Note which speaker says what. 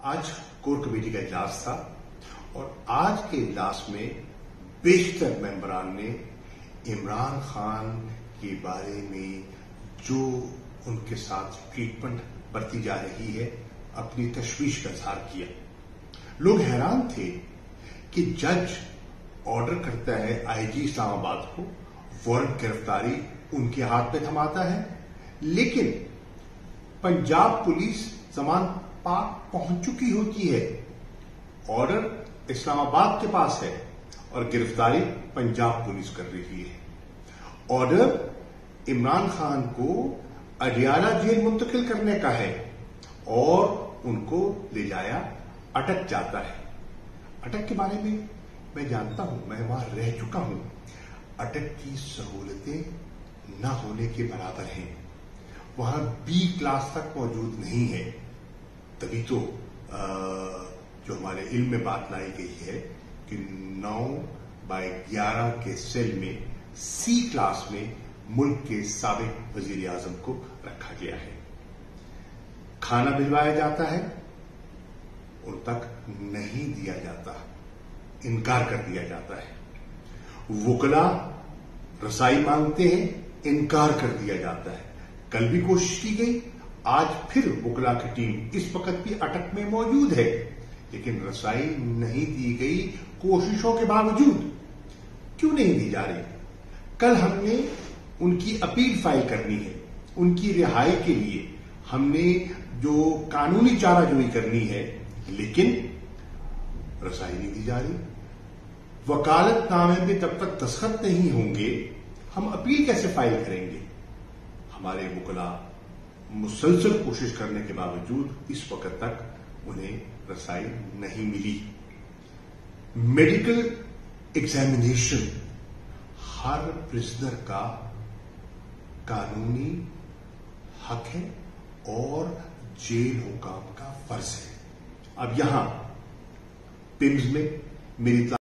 Speaker 1: आज core committee का इजलास था और आज के इजलास में बेशतर मेंबरान ने इमरान खान के बारे में जो उनके साथ ट्रीटमेंट बरती जा रही है अपनी तशवीश का इजहार किया। लोग हैरान थे कि जज ऑर्डर करता है आईजी इस्लामाबाद को, वारंट गिरफ्तारी उनके हाथ में थमाता है, लेकिन पंजाब पुलिस जमान पाक पहुंच चुकी होती है, ऑर्डर इस्लामाबाद के पास है और गिरफ्तारी पंजाब पुलिस कर रही है। ऑर्डर इमरान खान को अडियाला जेल मुंतकिल करने का है और उनको ले जाया अटक जाता है। अटक के बारे में मैं जानता हूं, मैं वहां रह चुका हूं। अटक की सहूलतें न होने के बराबर हैं। वहां बी क्लास तक मौजूद नहीं है। तभी तो जो हमारे इल्म में बात लाई गई है कि 9/11 के सेल में सी क्लास में मुल्क के साबिक वजीर आजम को रखा गया है। खाना भिजवाया जाता है, उन तक नहीं दिया जाता, इनकार कर दिया जाता है। वुकला रसाई मांगते हैं, इनकार कर दिया जाता है। कल भी कोशिश की गई, आज फिर वुकला की टीम इस वक्त भी अटक में मौजूद है, लेकिन रसाई नहीं दी गई कोशिशों के बावजूद। क्यों नहीं दी जा रही? कल हमने उनकी अपील फाइल करनी है, उनकी रिहाई के लिए हमने जो कानूनी चाराजोई करनी है, लेकिन रसाई नहीं दी जा रही। वकालतनामे में तब तक दस्तखत नहीं होंगे, हम अपील कैसे फाइल करेंगे? हमारे वुकला मुसलसल कोशिश करने के बावजूद इस वक्त तक उन्हें रसाई नहीं मिली। मेडिकल एग्जामिनेशन हर प्रिजनर का कानूनी हक है और जेल हुकाम का फर्ज है। अब यहां पिम्स में मेरी